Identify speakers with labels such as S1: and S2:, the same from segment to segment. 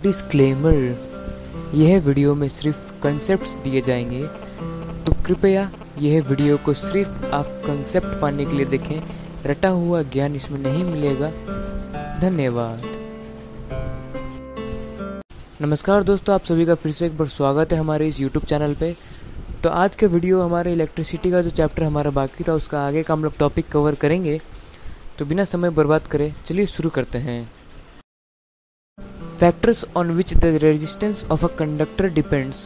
S1: Disclaimer, यह video में सिर्फ कंसेप्ट्स दिए जाएंगे, तो कृपया यह वीडियो को सिर्फ आप कंसेप्ट पाने के लिए देखें, रटा हुआ ज्ञान इसमें नहीं मिलेगा। धन्यवाद। नमस्कार दोस्तों, आप सभी का फिर से एक बार स्वागत है हमारे इस YouTube चैनल पे। तो आज का वीडियो हमारे इलेक्ट्रिसिटी का जो चैप्टर हमारा बाकी था उसका आगे का हम लोग टॉपिक कवर करेंगे। तो बिना समय बर्बाद करें चलिए शुरू करते हैं। Factors on which the resistance of a conductor depends.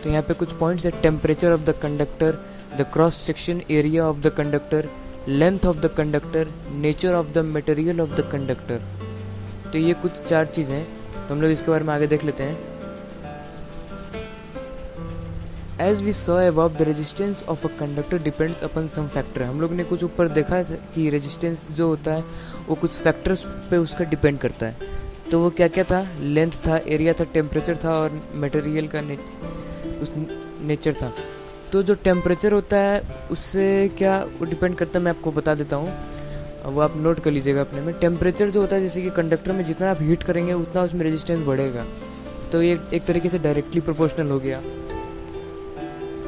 S1: तो यहाँ पे कुछ पॉइंट्स है। Temperature of the conductor, the cross section area of the conductor, length of the conductor, nature of the material of the conductor. तो ये कुछ 4 चीज़ें हैं, तो हम लोग इसके बारे में आगे देख लेते हैं। As we saw above, the resistance of a conductor depends upon some factor। हम लोग ने कुछ ऊपर देखा है कि रेजिस्टेंस जो होता है वो कुछ फैक्टर्स पे उसका डिपेंड करता है। तो वो क्या क्या था? लेंथ था, एरिया था, टेम्परेचर था और मटेरियल का उस नेचर था। तो जो टेम्परेचर होता है उससे क्या वो डिपेंड करता है, मैं आपको बता देता हूँ, वो आप नोट कर लीजिएगा अपने में। टेम्परेचर जो होता है, जैसे कि कंडक्टर में जितना आप हीट करेंगे उतना उसमें रेजिस्टेंस बढ़ेगा। तो ये एक तरीके से डायरेक्टली प्रोपोर्शनल हो गया।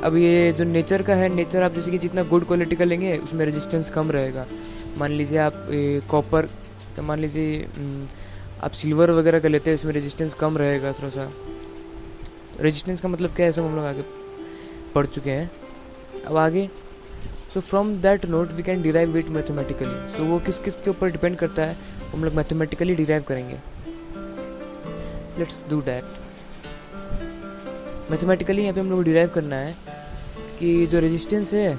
S1: अब ये जो नेचर का है, नेचर आप जैसे कि जितना गुड क्वालिटी का लेंगे उसमें रेजिस्टेंस कम रहेगा। मान लीजिए आप कॉपर, तो मान लीजिए आप सिल्वर वगैरह का लेते हैं, उसमें रेजिस्टेंस कम रहेगा थोड़ा सा। रेजिस्टेंस का मतलब क्या है, सब हम लोग आगे पढ़ चुके हैं। अब आगे, so from that note we can derive it mathematically. So वो किस किस के ऊपर डिपेंड करता है, हम लोग मैथमेटिकली डिराइव करेंगे। Let's do that. मैथमेटिकली यहाँ पे हम लोग डिराइव करना है कि जो रेजिस्टेंस है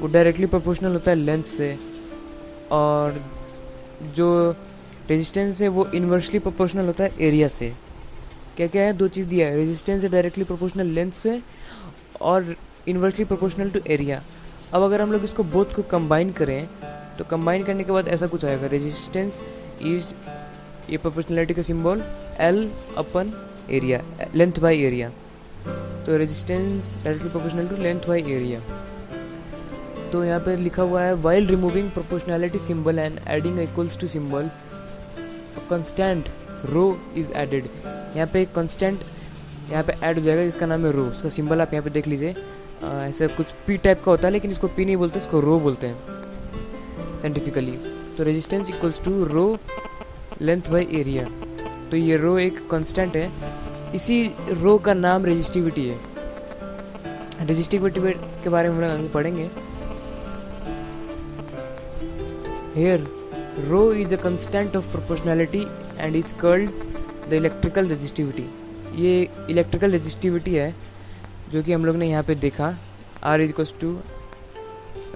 S1: वो डायरेक्टली प्रोपोर्शनल होता है लेंथ से, और जो रेजिस्टेंस है वो इन्वर्सली प्रोपोर्शनल होता है एरिया से। क्या क्या है? 2 चीज़ दिया है। रेजिस्टेंस है डायरेक्टली प्रोपोर्शनल लेंथ से और इन्वर्सली प्रोपोर्शनल टू एरिया। अब अगर हम लोग इसको बोथ को कंबाइन करें तो कंबाइन करने के बाद ऐसा कुछ आएगा। रेजिस्टेंस इज, ये प्रोपोर्शनलिटी का symbol L upon area, length by area. तो resistance directly proportional to length by area. तो यहाँ पे लिखा हुआ है while removing proportionality symbol and adding equals to symbol constant rho is added. यहाँ पे एक कांस्टेंट यहाँ पे ऐड हो जाएगा जिसका नाम है रो। उसका सिंबल आप यहाँ पे देख लीजिए, ऐसे कुछ P टाइप का होता है, लेकिन इसको P नहीं बोलते, इसको रो बोलते हैं साइंटिफिकली। तो resistance equals to rho length by area. तो ये रो एक कांस्टेंट है, इसी रो का नाम रेजिस्टिविटी है। रेजिस्टिविटी के बारे में हम लोग आगे पढ़ेंगे। Here, rho is a constant of proportionality and is called the electrical resistivity। ये इलेक्ट्रिकल रेजिस्टिविटी है जो कि हम लोग ने यहाँ पे देखा, R equals to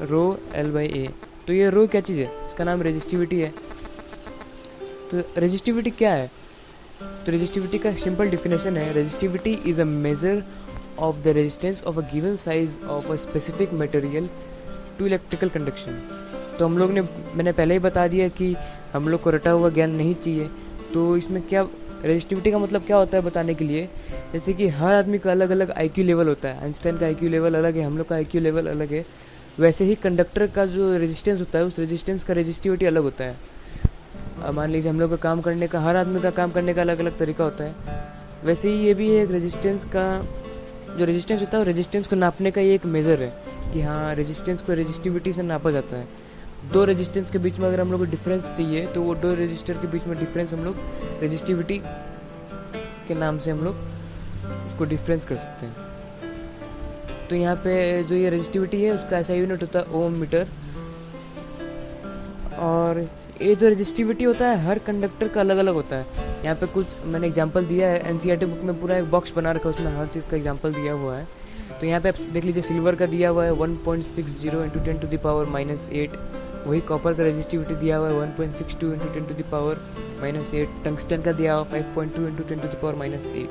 S1: rho L by A। तो ये रो क्या चीज़ है? इसका नाम रेजिस्टिविटी है। तो रेजिस्टिविटी क्या है? तो रेजिस्टिविटी का सिंपल डिफिनेशन है, resistivity is a measure of the resistance of a given size of a specific material to electrical conduction. तो हम लोग ने, मैंने पहले ही बता दिया कि हम लोग को रटा हुआ ज्ञान नहीं चाहिए। तो इसमें क्या रेजिस्टिविटी का मतलब क्या होता है बताने के लिए, जैसे कि हर आदमी का अलग अलग IQ लेवल होता है। आइंस्टाइन का IQ लेवल अलग है, हम लोग का IQ लेवल अलग है। वैसे ही कंडक्टर का जो रेजिस्टेंस होता है उस रेजिस्टेंस का रेजिस्टिविटी अलग होता है। मान लीजिए हम लोग का काम करने का, हर आदमी का काम करने का अलग अलग तरीका होता है। वैसे ही ये भी एक रेजिस्टेंस का, जो रेजिस्टेंस होता है रेजिस्टेंस को नापने का ये एक मेज़र है कि हाँ रेजिस्टेंस को रेजिस्टिविटी से नापा जाता है। 2 रेजिस्टेंस के बीच में अगर हम लोग को डिफरेंस चाहिए तो वो 2 रेजिस्टर के बीच में डिफरेंस हम लोग रेजिस्टिविटी के नाम से हम लोग उसको डिफरेंस कर सकते हैं। तो यहाँ पे जो ये रेजिस्टिविटी है उसका ऐसा यूनिट होता है ओम मीटर। और ये जो रेजिस्टिविटी होता है हर कंडक्टर का अलग अलग होता है। यहाँ पे कुछ मैंने एग्जांपल दिया है, NCERT बुक में पूरा एक बॉक्स बना रखा है, उसमें हर चीज़ का एग्जांपल दिया हुआ है। तो यहाँ पे आप देख लीजिए, सिल्वर का दिया हुआ है 1.60 × 10⁻⁸। वही कॉपर का रेजिस्टिविटी दिया हुआ है 1.62 × 10⁻⁸। टंगस्टन का दिया हुआ 5.2 × 10⁻⁸।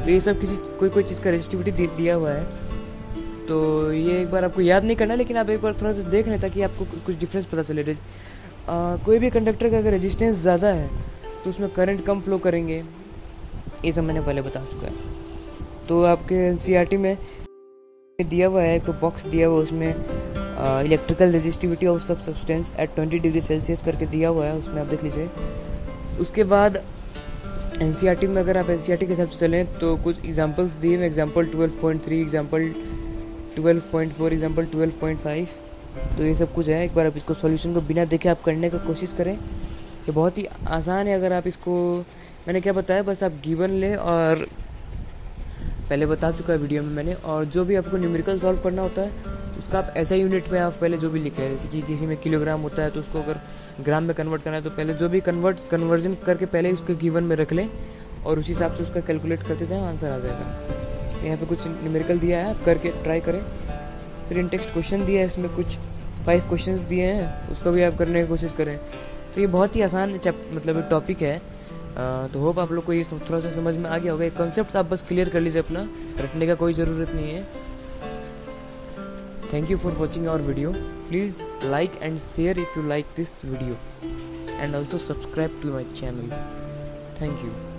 S1: तो ये सब कोई चीज़ का रेजिस्टिविटी दिया हुआ है। तो ये एक बार आपको याद नहीं करना, लेकिन आप एक बार थोड़ा सा देख लें ताकि आपको कुछ डिफरेंस पता चले। कोई भी कंडक्टर का अगर रेजिस्टेंस ज़्यादा है तो उसमें करंट कम फ्लो करेंगे, ये सब मैंने पहले बता चुका है। तो आपके NCERT में दिया हुआ है, एक तो बॉक्स दिया हुआ है, उसमें इलेक्ट्रिकल रेजिस्टिविटी ऑफ सब सब्सटेंस एट 20 डिग्री सेल्सियस करके दिया हुआ है, उसमें आप देख लीजिए। उसके बाद एनसीईआरटी में अगर आप एनसीईआरटी के हिसाब से चलें तो कुछ एग्जांपल्स दिए हुए, एग्जांपल 12.3, एग्जांपल 12.4, एग्जांपल 12.5, तो ये सब कुछ है। एक बार आप इसको सॉल्यूशन को बिना देखे आप करने की कोशिश करें। ये बहुत ही आसान है। अगर आप इसको, मैंने क्या बताया, बस आप गिवन ले, और पहले बता चुका है वीडियो में मैंने, और जो भी आपको न्यूमेरिकल सॉल्व करना होता है उसका आप ऐसा यूनिट में आप पहले जो भी लिखे हैं, जैसे कि किसी में किलोग्राम होता है तो उसको अगर ग्राम में कन्वर्ट करना है तो पहले जो भी कन्वर्जन करके पहले उसके गिवन में रख लें और उसी हिसाब से उसका कैलकुलेट करते जाएं, आंसर आ जाएगा। यहाँ पे कुछ न्यूमेरिकल दिया है, आप करके ट्राई करें। फिर इन टेक्स्ट क्वेश्चन दिया है, इसमें कुछ 5 क्वेश्चंस दिए हैं, उसको भी आप करने की कोशिश करें। तो ये बहुत ही आसान मतलब टॉपिक है। तो होप आप लोग को ये थोड़ा सा समझ में आ गया होगा। ये कॉन्सेप्ट आप बस क्लियर कर लीजिए, अपना रटने का कोई ज़रूरत नहीं है। Thank you for watching our video. Please like and share if you like this video, and also subscribe to my channel. Thank you.